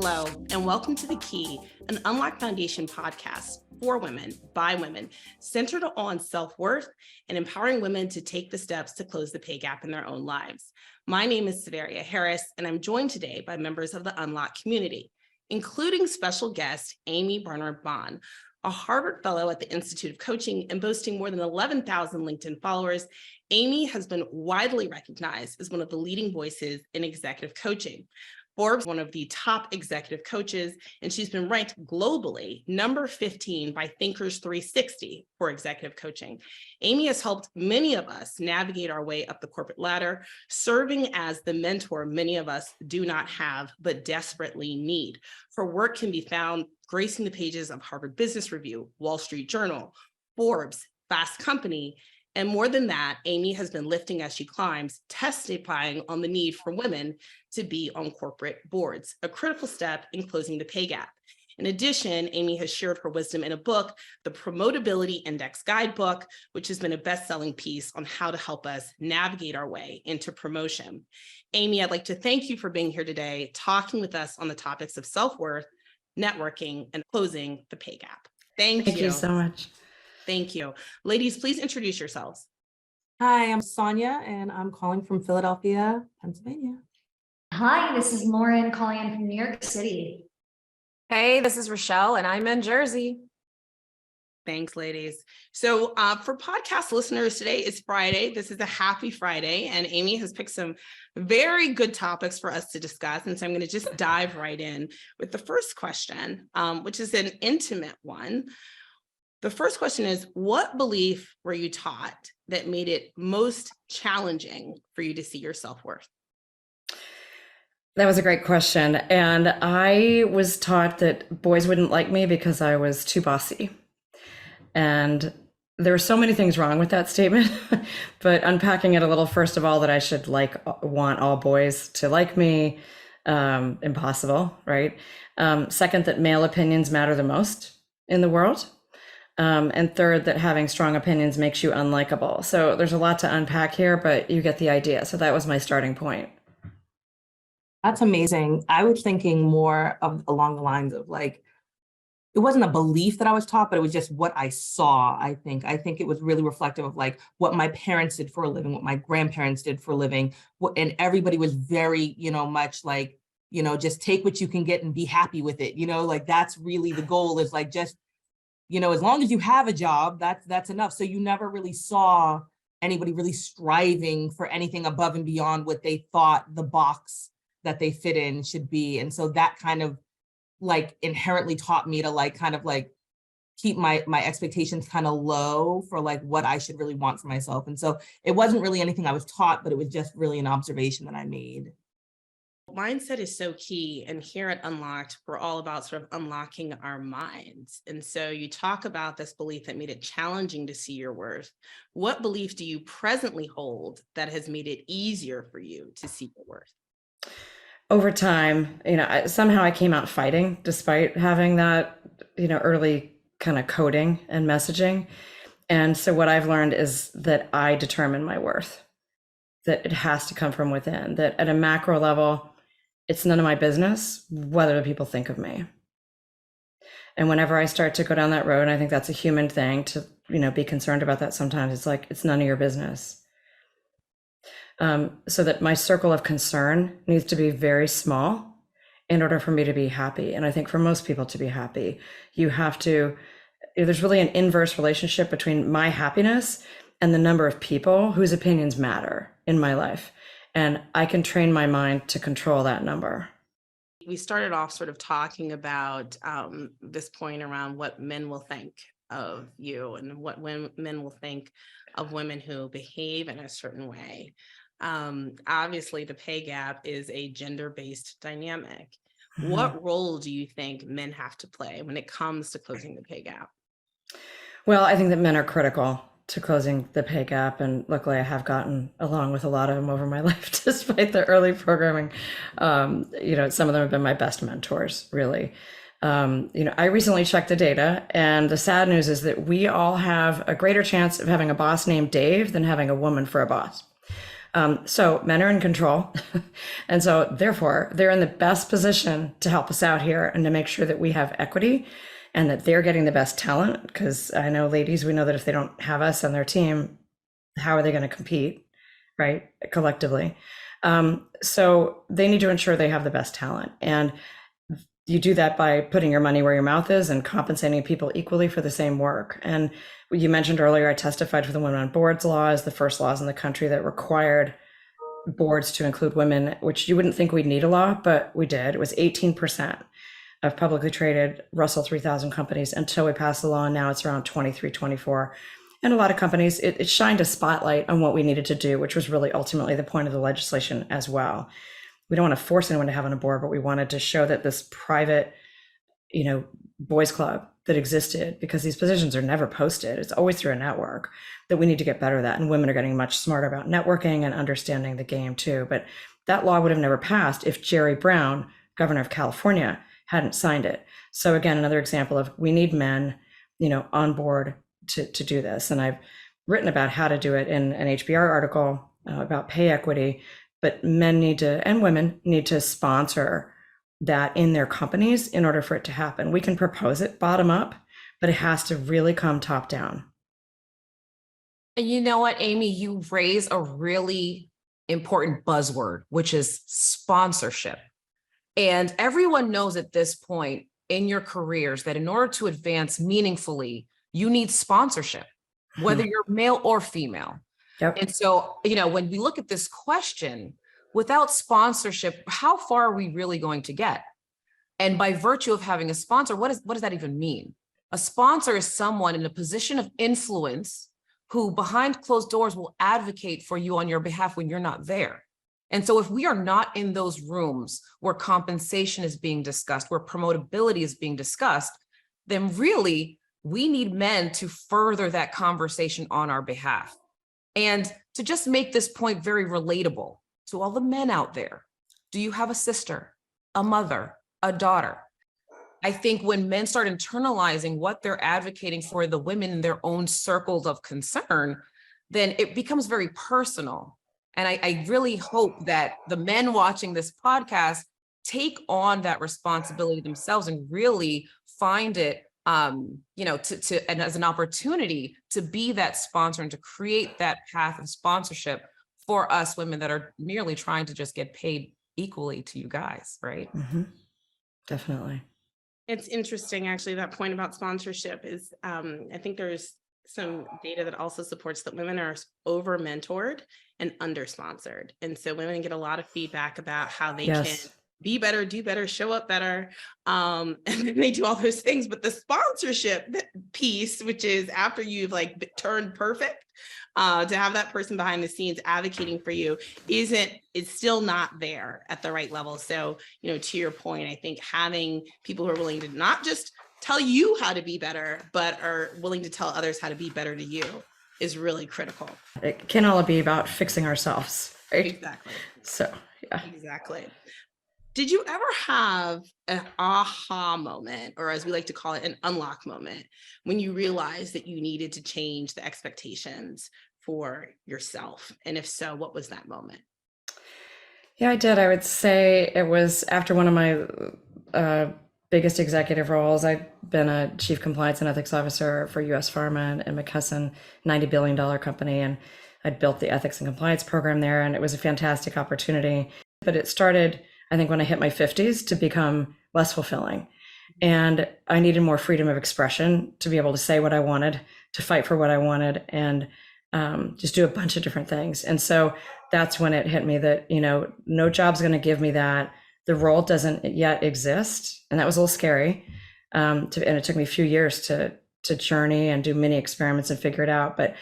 Hello, and welcome to The Key, an Unlock Foundation podcast for women, by women, centered on self-worth and empowering women to take the steps to close the pay gap in their own lives. My name is Severia Harris, and I'm joined today by members of the Unlock community, including special guest Amii Barnard Bahn, a Harvard Fellow at the Institute of Coaching and boasting more than 11,000 LinkedIn followers. Amii has been widely recognized as one of the leading voices in executive coaching. Forbes, one of the top executive coaches, and she's been ranked globally number 15 by Thinkers 360 for executive coaching. Amii has helped many of us navigate our way up the corporate ladder, serving as the mentor many of us do not have but desperately need. Her work can be found gracing the pages of Harvard Business Review, Wall Street Journal, Forbes, Fast Company, and more than that, Amii has been lifting as she climbs, testifying on the need for women to be on corporate boards, a critical step in closing the pay gap. In addition, Amii has shared her wisdom in a book, the Promotability Index Guidebook, which has been a best-selling piece on how to help us navigate our way into promotion. Amii, I'd like to thank you for being here today, talking with us on the topics of self-worth, networking, and closing the pay gap. Thank you. Thank you so much. Thank you. Ladies, please introduce yourselves. Hi, I'm Sonia, and I'm calling from Philadelphia, Pennsylvania. Hi, this is Lauren calling in from New York City. Hey, this is Rochelle, and I'm in Jersey. Thanks, ladies. So for podcast listeners, today is Friday. This is a happy Friday, and Amii has picked some very good topics for us to discuss. And so I'm going to just dive right in with the first question, which is an intimate one. The first question is, what belief were you taught that made it most challenging for you to see your self-worth? That was a great question. And I was taught that boys wouldn't like me because I was too bossy. And there were so many things wrong with that statement, but unpacking it a little, first of all, that I should want all boys to like me, impossible, right? Second, that male opinions matter the most in the world. And third, that having strong opinions makes you unlikable. So there's a lot to unpack here, but you get the idea. So that was my starting point. That's amazing. I was thinking more of along the lines of like, it wasn't a belief that I was taught, but it was just what I saw, I think. I think it was really reflective of like what my parents did for a living, what my grandparents did for a living. And everybody was very, much like, just take what you can get and be happy with it. Like that's really the goal, is like just, as long as you have a job, that's enough. So you never really saw anybody really striving for anything above and beyond what they thought the box that they fit in should be. And so that kind of like inherently taught me to like kind of like keep my expectations kind of low for like what I should really want for myself. And so it wasn't really anything I was taught, but it was just really an observation that I made. Mindset is so key. And here at Unlocked, we're all about sort of unlocking our minds. And so you talk about this belief that made it challenging to see your worth. What belief do you presently hold that has made it easier for you to see your worth? Over time, somehow I came out fighting despite having that, early kind of coding and messaging. And so what I've learned is that I determine my worth, that it has to come from within, that at a macro level, it's none of my business whether the people think of me. And whenever I start to go down that road, and I think that's a human thing to, be concerned about that sometimes, it's like, it's none of your business. So that my circle of concern needs to be very small in order for me to be happy. And I think for most people to be happy, there's really an inverse relationship between my happiness and the number of people whose opinions matter in my life. And I can train my mind to control that number. We started off sort of talking about this point around what men will think of you and what men will think of women who behave in a certain way. Obviously, the pay gap is a gender-based dynamic. Mm-hmm. What role do you think men have to play when it comes to closing the pay gap? Well, I think that men are critical to closing the pay gap. And luckily I have gotten along with a lot of them over my life, despite the early programming. Some of them have been my best mentors, really. I recently checked the data, and the sad news is that we all have a greater chance of having a boss named Dave than having a woman for a boss. So men are in control. And so therefore they're in the best position to help us out here and to make sure that we have equity and that they're getting the best talent. Because I know, ladies, we know that if they don't have us on their team, how are they going to compete, right? Collectively. So they need to ensure they have the best talent. And you do that by putting your money where your mouth is and compensating people equally for the same work. And you mentioned earlier, I testified for the Women on Boards laws, the first laws in the country that required boards to include women, which you wouldn't think we'd need a law, but we did. It was 18% of publicly traded Russell 3000 companies until we passed the law. And now it's around 23, 24. And a lot of companies, it shined a spotlight on what we needed to do, which was really ultimately the point of the legislation as well. We don't want to force anyone to have on a board, but we wanted to show that this private, boys club that existed, because these positions are never posted, it's always through a network, that we need to get better at that. And women are getting much smarter about networking and understanding the game too. But that law would have never passed if Jerry Brown, governor of California, hadn't signed it. So again, another example of we need men, on board to do this. And I've written about how to do it in an HBR article about pay equity. But men need to, and women need to sponsor that in their companies in order for it to happen. We can propose it bottom up, but it has to really come top down. And you know what, Amii, you raise a really important buzzword, which is sponsorship. And everyone knows at this point in your careers that in order to advance meaningfully, you need sponsorship, whether you're male or female. Yep. And so, when we look at this question, without sponsorship, how far are we really going to get? And by virtue of having a sponsor, what does that even mean? A sponsor is someone in a position of influence who behind closed doors will advocate for you on your behalf when you're not there. And so if we are not in those rooms where compensation is being discussed, where promotability is being discussed, then really we need men to further that conversation on our behalf. And to just make this point very relatable to all the men out there, do you have a sister, a mother, a daughter? I think when men start internalizing what they're advocating for the women in their own circles of concern, then it becomes very personal. And I really hope that the men watching this podcast take on that responsibility themselves and really find it and as an opportunity to be that sponsor and to create that path of sponsorship for us women that are merely trying to just get paid equally to you guys, right? Mm-hmm. Definitely. It's interesting, actually, that point about sponsorship is, I think there's some data that also supports that women are over mentored and under sponsored. And so women get a lot of feedback about how they can be better, do better, show up better. And then they do all those things, but the sponsorship piece, which is after you've turned perfect, to have that person behind the scenes advocating for you it's still not there at the right level. So, to your point, I think having people who are willing to not just tell you how to be better, but are willing to tell others how to be better to you is really critical. It can all be about fixing ourselves, right? Exactly. So, yeah. Exactly. Did you ever have an aha moment, or as we like to call it, an unlock moment, when you realized that you needed to change the expectations for yourself? And if so, what was that moment? Yeah, I did. I would say it was after one of my biggest executive roles. I'd been a chief compliance and ethics officer for US Pharma and McKesson, $90 billion company. And I'd built the ethics and compliance program there. And it was a fantastic opportunity. But it started, I think, when I hit my 50s to become less fulfilling. And I needed more freedom of expression to be able to say what I wanted, to fight for what I wanted, and just do a bunch of different things. And so that's when it hit me that, no job's going to give me that. The role doesn't yet exist. And that was a little scary. And it took me a few years to journey and do many experiments and figure it out. But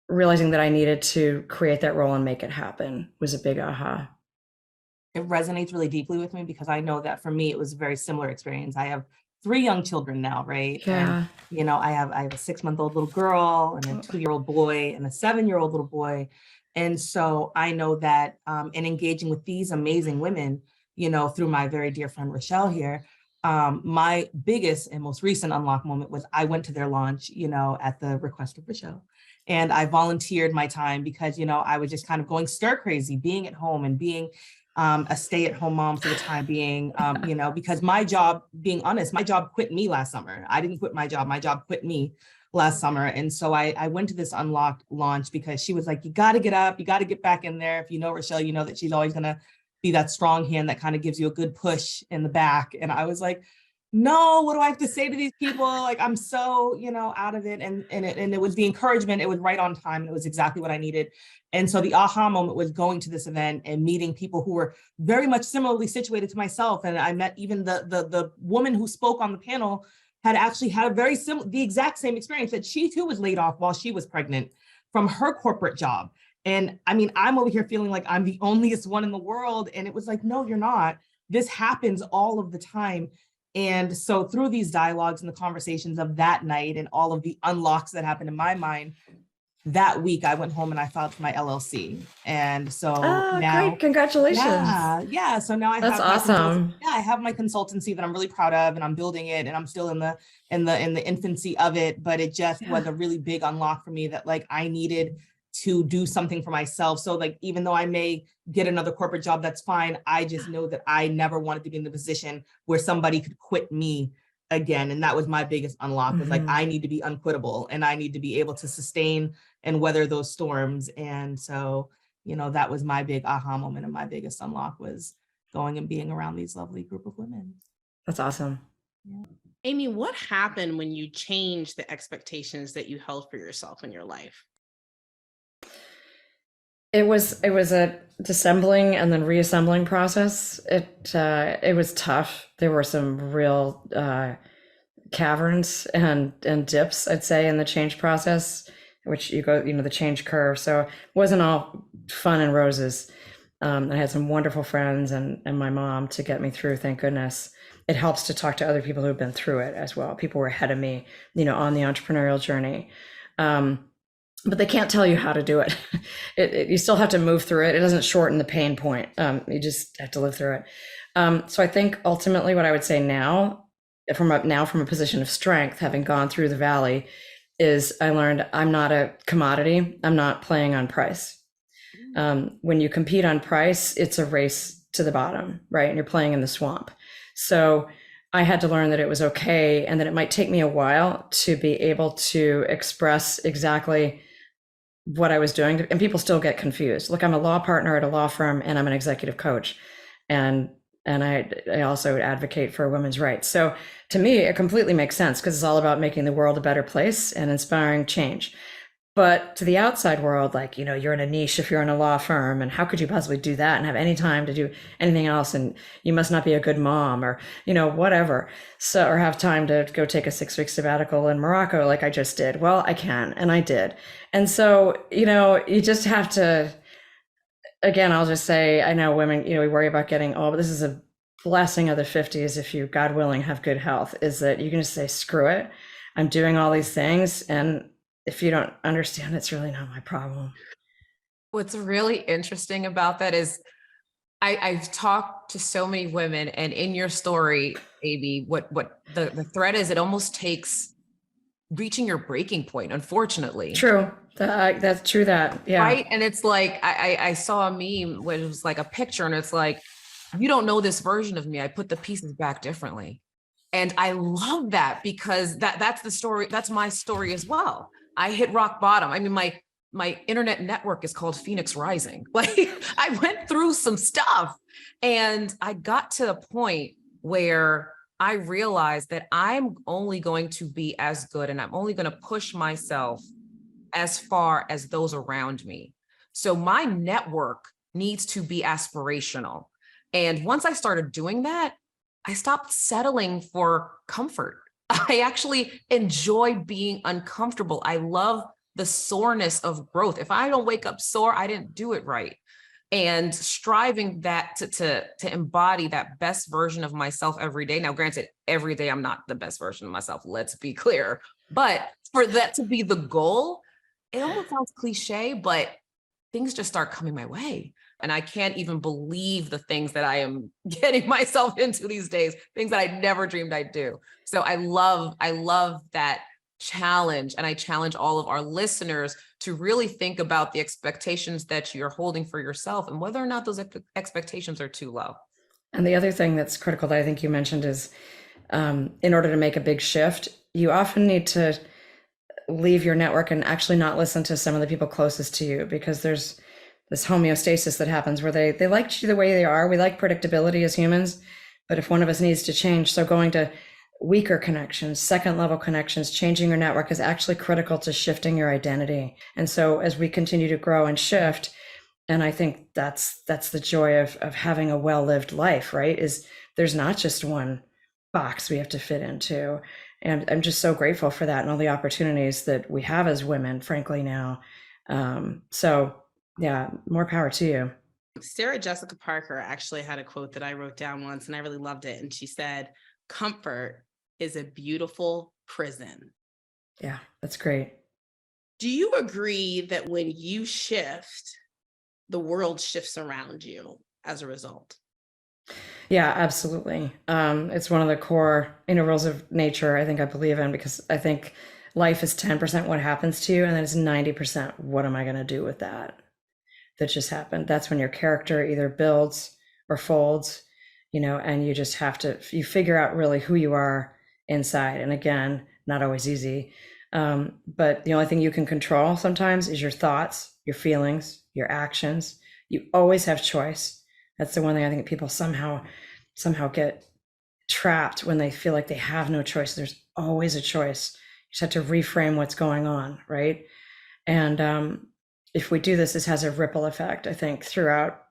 realizing that I needed to create that role and make it happen was a big aha. It resonates really deeply with me because I know that for me, it was a very similar experience. I have 3 young children now, right? Yeah. And, I have a 6-month-old little girl and a 2-year-old boy and a 7-year-old little boy. And so I know that in engaging with these amazing women, through my very dear friend Rochelle here, my biggest and most recent unlock moment was I went to their launch, at the request of Rochelle. And I volunteered my time because, you know, I was just kind of going stir crazy, being at home and being a stay-at-home mom for the time being, you know, because my job, being honest, my job quit me last summer. I didn't quit my job quit me last summer. And so I went to this Unlocked launch because she was like, you got to get up, you got to get back in there. If you know Rochelle, you know that she's always going to be that strong hand that kind of gives you a good push in the back. And I was like, no, what do I have to say to these people? Like, I'm so, you know, out of it. And it was the encouragement. It was right on time. And it was exactly what I needed. And so the aha moment was going to this event and meeting people who were very much similarly situated to myself. And I met even the woman who spoke on the panel had actually had a very similar, the exact same experience, that she too was laid off while she was pregnant from her corporate job. And I mean, I'm over here feeling like I'm the onlyest one in the world. And it was like, no, you're not. This happens all of the time. And so through these dialogues and the conversations of that night and all of the unlocks that happened in my mind, that week I went home and I filed for my LLC. And so now, great, congratulations. Yeah. So now That's awesome. I have my consultancy that I'm really proud of, and I'm building it, and I'm still in the infancy of it. But it just was a really big unlock for me that like I needed to do something for myself. So like, even though I may get another corporate job, that's fine. I just know that I never wanted to be in the position where somebody could quit me again. And that was my biggest unlock, was like, I need to be unquittable and I need to be able to sustain and weather those storms. And so, you know, that was my big aha moment, and my biggest unlock was going and being around these lovely group of women. That's awesome. Yeah. Amii, what happened when you changed the expectations that you held for yourself in your life? It was a dissembling and then reassembling process. It was tough. There were some real caverns and dips, I'd say, in the change process, which you go, you know, the change curve. So it wasn't all fun and roses. I had some wonderful friends and my mom to get me through, thank goodness. It helps to talk to other people who've been through it as well. People were ahead of me, you know, on the entrepreneurial journey. But they can't tell you how to do it. You still have to move through it. It doesn't shorten the pain point. You just have to live through it. So I think ultimately what I would say now, from a position of strength, having gone through the valley, is I learned I'm not a commodity. I'm not playing on price. When you compete on price, it's a race to the bottom, right? And you're playing in the swamp. So I had to learn that it was okay, and that it might take me a while to be able to express exactly what I was doing. And people still get confused. Look, I'm a law partner at a law firm, and I'm an executive coach. And I also advocate for women's rights. So to me, it completely makes sense, because it's all about making the world a better place and inspiring change. But to the outside world, like, you know, you're in a niche if you're in a law firm, and how could you possibly do that and have any time to do anything else? And you must not be a good mom, or, you know, whatever. So, or have time to go take a 6-week sabbatical in Morocco like I just did. Well, I can, and I did. And so, you know, you just have to, again, I'll just say, I know women, you know, we worry about getting old, but this is a blessing of the 50s, if you, God willing, have good health, is that you can just say, screw it. I'm doing all these things, and if you don't understand, it's really not my problem. What's really interesting about that is I've talked to so many women, and in your story, Amii, what the thread is, it almost takes reaching your breaking point, unfortunately. True. That's true. That, yeah. Right. And it's like, I saw a meme where it was like a picture, and it's like, you don't know this version of me. I put the pieces back differently. And I love that, because that's the story. That's my story as well. I hit rock bottom. I mean, my internet network is called Phoenix Rising. Like, I went through some stuff, and I got to a point where I realized that I'm only going to be as good, and I'm only going to push myself as far as those around me. So my network needs to be aspirational. And once I started doing that, I stopped settling for comfort. I actually enjoy being uncomfortable. I love the soreness of growth. If I don't wake up sore, I didn't do it right. And striving that to embody that best version of myself every day. Now, granted, every day I'm not the best version of myself, let's be clear. But for that to be the goal, it almost sounds cliche, but things just start coming my way. And I can't even believe the things that I am getting myself into these days, things that I never dreamed I'd do. So I love that challenge, and I challenge all of our listeners to really think about the expectations that you're holding for yourself and whether or not those expectations are too low. And the other thing that's critical that I think you mentioned is in order to make a big shift, you often need to leave your network and actually not listen to some of the people closest to you, because there's this homeostasis that happens where they like you the way they are. We like predictability as humans, but if one of us needs to change, so going to weaker connections, second level connections, changing your network is actually critical to shifting your identity. And so as we continue to grow and shift, and I think that's the joy of having a well-lived life, right? Is there's not just one box we have to fit into. And I'm just so grateful for that and all the opportunities that we have as women, frankly, now. So yeah, more power to you. Sarah Jessica Parker actually had a quote that I wrote down once, and I really loved it. And she said, "Comfort is a beautiful prison." Yeah, that's great. Do you agree that when you shift, the world shifts around you as a result? Yeah, absolutely. It's one of the core rules of nature I think I believe in, because I think life is 10% what happens to you, and then it's 90% what am I going to do with that just happened. That's when your character either builds or folds, and you just have to, you figure out really who you are inside. And again, not always easy. But the only thing you can control sometimes is your thoughts, your feelings, your actions. You always have choice. That's the one thing I think people somehow get trapped when they feel like they have no choice. There's always a choice. You just have to reframe what's going on, right? And if we do this has a ripple effect, I think, throughout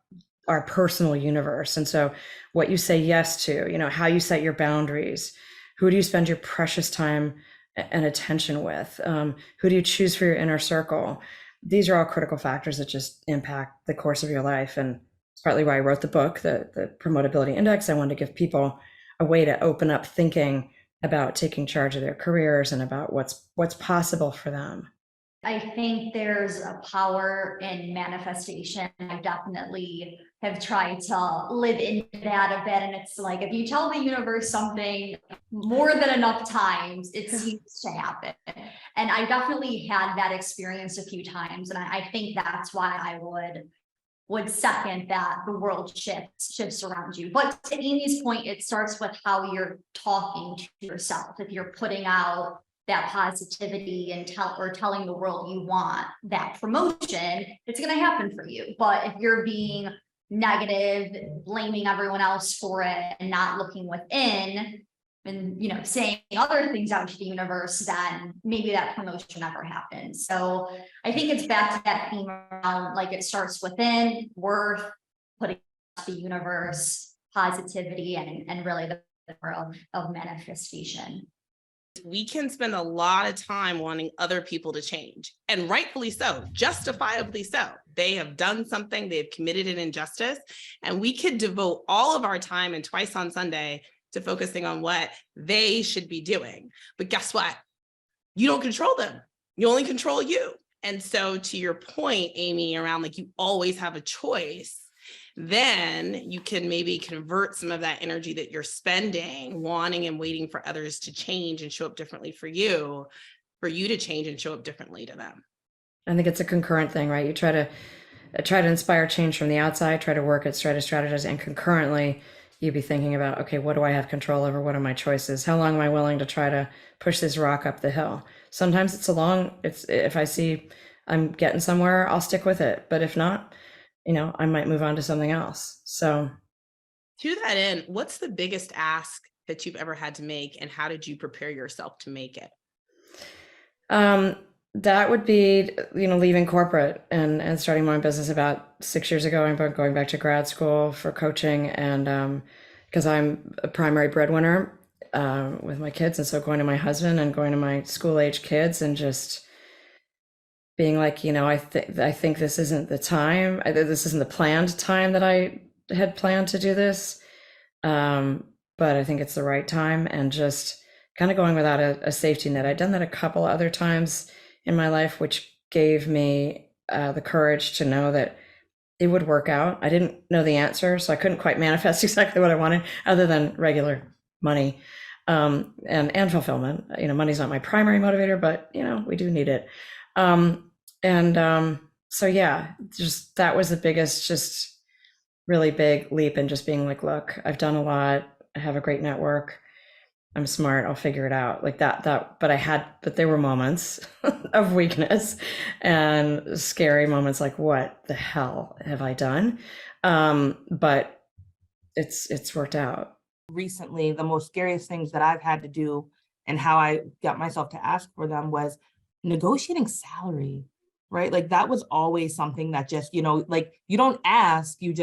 our personal universe. And so what you say yes to, how you set your boundaries, who do you spend your precious time and attention with, who do you choose for your inner circle? These are all critical factors that just impact the course of your life. And it's partly why I wrote the book, the Promotability Index. I wanted to give people a way to open up thinking about taking charge of their careers and about what's possible for them. I think there's a power in manifestation. I definitely have tried to live into that a bit. And it's like, if you tell the universe something more than enough times, it seems to happen. And I definitely had that experience a few times. And I think that's why I would second that the world shifts around you. But to Amy's point, it starts with how you're talking to yourself. If you're putting out that positivity and telling the world you want that promotion, it's going to happen for you. But if you're being negative, blaming everyone else for it and not looking within and saying other things out to the universe, then maybe that promotion never happens. So I think it's back to that theme around, like, it starts within, worth, putting out the universe, positivity, and really the power of manifestation. We can spend a lot of time wanting other people to change, and rightfully so, justifiably so. They have done something, they've committed an injustice, and we could devote all of our time and twice on Sunday to focusing on what they should be doing. But guess what? You don't control them. You only control you. And so to your point, Amii, around like you always have a choice, then you can maybe convert some of that energy that you're spending wanting and waiting for others to change and show up differently for you to change and show up differently to them. I think it's a concurrent thing, right? You try to inspire change from the outside, try to work it, try to strategize, and concurrently you'd be thinking about, okay, what do I have control over? What are my choices? How long am I willing to try to push this rock up the hill? Sometimes if I see I'm getting somewhere, I'll stick with it. But if not, I might move on to something else. So to that end, what's the biggest ask that you've ever had to make, and how did you prepare yourself to make it? That would be, leaving corporate and starting my own business about 6 years ago. I'm going back to grad school for coaching, and because I'm a primary breadwinner with my kids, and so going to my husband and going to my school age kids and just being like, I think this isn't the time. This isn't the planned time that I had planned to do this, but I think it's the right time, and just kind of going without a safety net. I'd done that a couple other times in my life, which gave me the courage to know that it would work out. I didn't know the answer, so I couldn't quite manifest exactly what I wanted other than regular money. and fulfillment. Money's not my primary motivator, but we do need it. So yeah, just that was the biggest, just really big leap in just being like, look, I've done a lot. I have a great network. I'm smart. I'll figure it out like that, but there were moments of weakness and scary moments. Like, what the hell have I done? But it's worked out. Recently, the most scariest things that I've had to do and how I got myself to ask for them was negotiating salary, right? Like that was always something that just, like you don't ask, you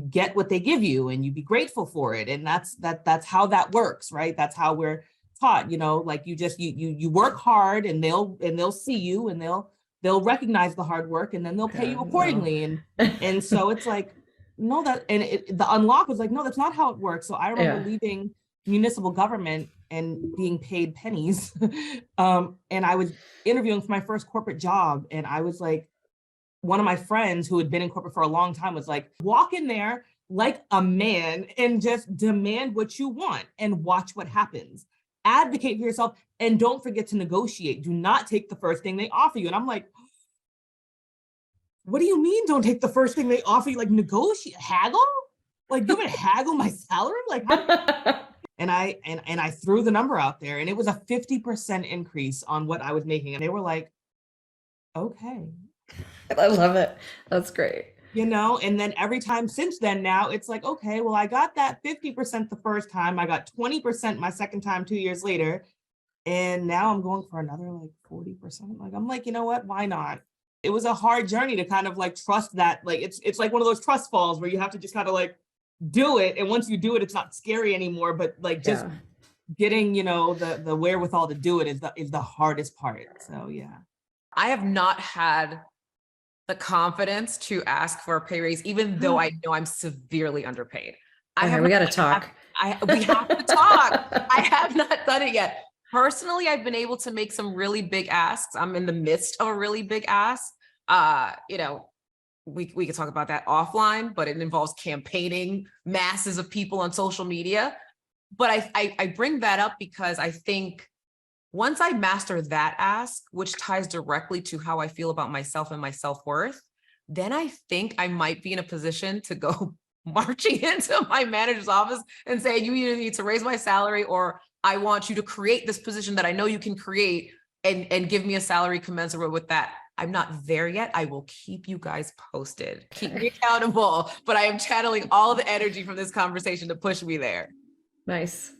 get what they give you and you be grateful for it. And that's how that works, right? That's how we're taught, like you work hard and they'll see you and they'll recognize the hard work and then they'll pay you accordingly. And so it's like, no, the unlock was like, no, that's not how it works. So I remember leaving municipal government and being paid pennies. And I was interviewing for my first corporate job. And I was like, one of my friends who had been in corporate for a long time was like, walk in there like a man and just demand what you want and watch what happens. Advocate for yourself and don't forget to negotiate. Do not take the first thing they offer you. And I'm like, what do you mean don't take the first thing they offer you? Like negotiate, haggle? Like you're gonna haggle my salary? Like how? And I threw the number out there and it was a 50% increase on what I was making. And they were like, okay. I love it. That's great. And then every time since then now it's like, okay, well, I got that 50% the first time. I got 20% my second time 2 years later. And now I'm going for another like 40%. Like, I'm like, you know what? Why not? It was a hard journey to kind of like trust that, like, it's like one of those trust falls where you have to just kind of like do it. And once you do it, it's not scary anymore, but like just getting, the wherewithal to do it is the hardest part. So, yeah. I have not had the confidence to ask for a pay raise, even though I know I'm severely underpaid. We got to talk. We have to talk. I have not done it yet. Personally, I've been able to make some really big asks. I'm in the midst of a really big ask. We could talk about that offline, but it involves campaigning masses of people on social media. But I bring that up because I think once I master that ask, which ties directly to how I feel about myself and my self-worth, then I think I might be in a position to go marching into my manager's office and say, you either need to raise my salary or I want you to create this position that I know you can create and give me a salary commensurate with that. I'm not there yet. I will keep you guys posted. Keep me accountable, but I am channeling all the energy from this conversation to push me there. Nice.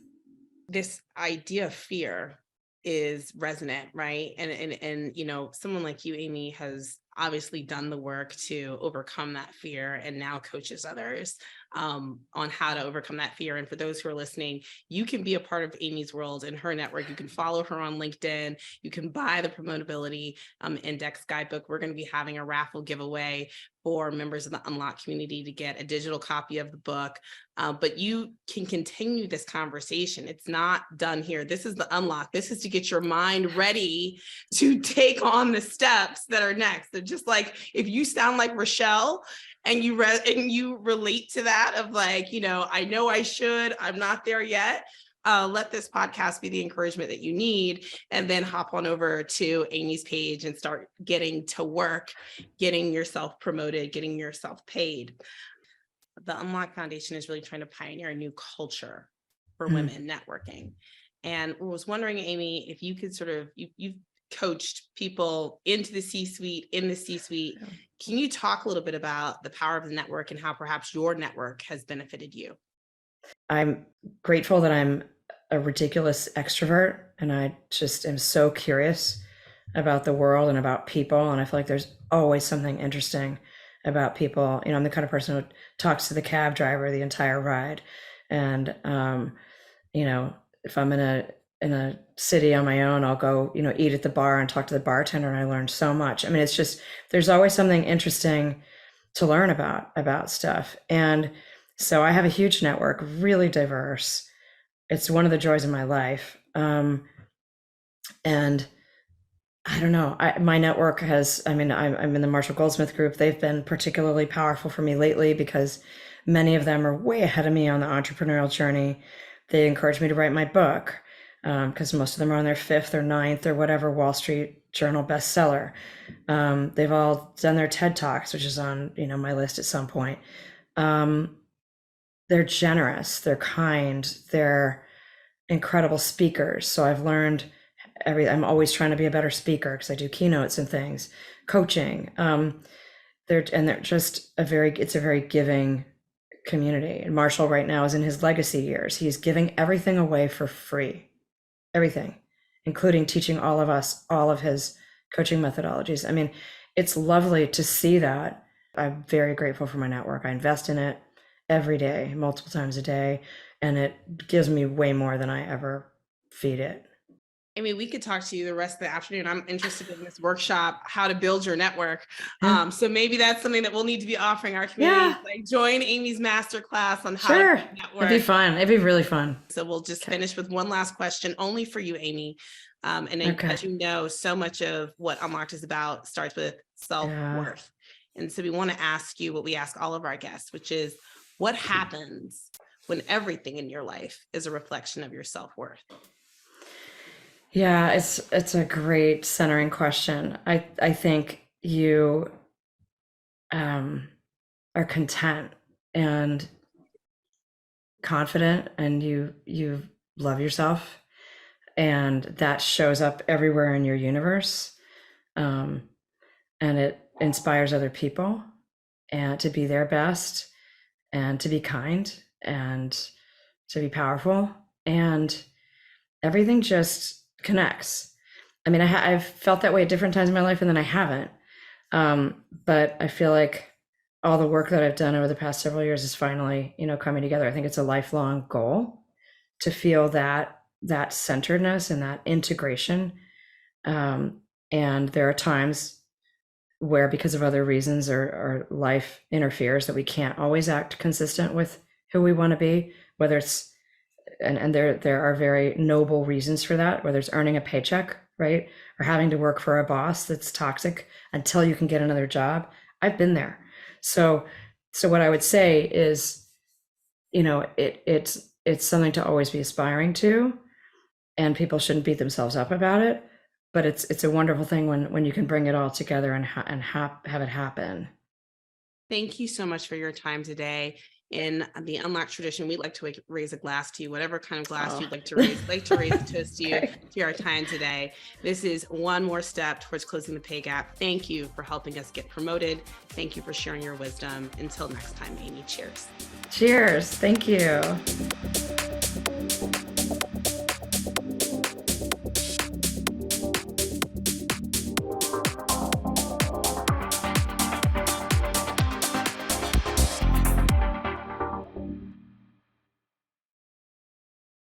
This idea of fear is resonant, right? And someone like you, Amii, has obviously done the work to overcome that fear and now coaches others on how to overcome that fear. And for those who are listening, you can be a part of Amii's world and her network. You can follow her on LinkedIn. You can buy the Promotability Index Guidebook. We're going to be having a raffle giveaway for members of the Unlock community to get a digital copy of the book. But you can continue this conversation. It's not done here. This is the unlock. This is to get your mind ready to take on the steps that are next. And just like, if you sound like Rochelle and you relate to that of like, I know I should, I'm not there yet. Let this podcast be the encouragement that you need, and then hop on over to Amii's page and start getting to work, getting yourself promoted, getting yourself paid. The Unlock Foundation is really trying to pioneer a new culture for women networking. And I was wondering, Amii, if you could you've coached people into the C-suite, in the C-suite. Can you talk a little bit about the power of the network and how perhaps your network has benefited you? I'm grateful that I'm a ridiculous extrovert and I just am so curious about the world and about people. And I feel like there's always something interesting about people. I'm the kind of person who talks to the cab driver the entire ride. And, if I'm in a city on my own, I'll go, eat at the bar and talk to the bartender, and I learn so much. I mean, it's just, there's always something interesting to learn about stuff. And so I have a huge network, really diverse. It's one of the joys of my life. And I don't know, my network I'm in the Marshall Goldsmith group. They've been particularly powerful for me lately because many of them are way ahead of me on the entrepreneurial journey. They encouraged me to write my book because most of them are on their 5th or 9th or whatever Wall Street Journal bestseller. They've all done their TED Talks, which is on my list at some point. They're generous, they're kind, they're incredible speakers. So I've learned I'm always trying to be a better speaker because I do keynotes and things, coaching. They're just it's a very giving community. And Marshall right now is in his legacy years. He's giving everything away for free, everything, including teaching all of us all of his coaching methodologies. I mean, it's lovely to see that. I'm very grateful for my network. I invest in it every day, multiple times a day, and it gives me way more than I ever feed it. I mean, we could talk to you the rest of the afternoon. I'm interested in this workshop, how to build your network. So maybe that's something that we'll need to be offering our community. Yeah. Like join Amy's masterclass on how Sure. to network. It'd be fun. It'd be really fun. So we'll just finish with one last question only for you, Amy. And as you know, so much of what Unlocked is about starts with self-worth. And so we want to ask you what we ask all of our guests, which is what happens when everything in your life is a reflection of your self-worth? Yeah, it's a great centering question. I think you are content and confident, and you love yourself, and that shows up everywhere in your universe, and it inspires other people and to be their best and to be kind and to be powerful, and everything just connects. I mean, I've felt that way at different times in my life, and then I haven't. But I feel like all the work that I've done over the past several years is finally, coming together. I think it's a lifelong goal to feel that centeredness and that integration. And there are times where, because of other reasons or life interferes, that we can't always act consistent with who we want to be, whether it's and there are very noble reasons for that, whether it's earning a paycheck, right? Or having to work for a boss that's toxic until you can get another job. I've been there. So what I would say is, it's something to always be aspiring to, and people shouldn't beat themselves up about it, but it's a wonderful thing when you can bring it all together and have it happen. Thank you so much for your time today. In the Unlocked tradition, we like to raise a glass to you, whatever kind of glass you'd like to raise. Like to raise a toast to you, to our time today. This is one more step towards closing the pay gap. Thank you for helping us get promoted. Thank you for sharing your wisdom. Until next time, Amy, cheers. Cheers. Thank you.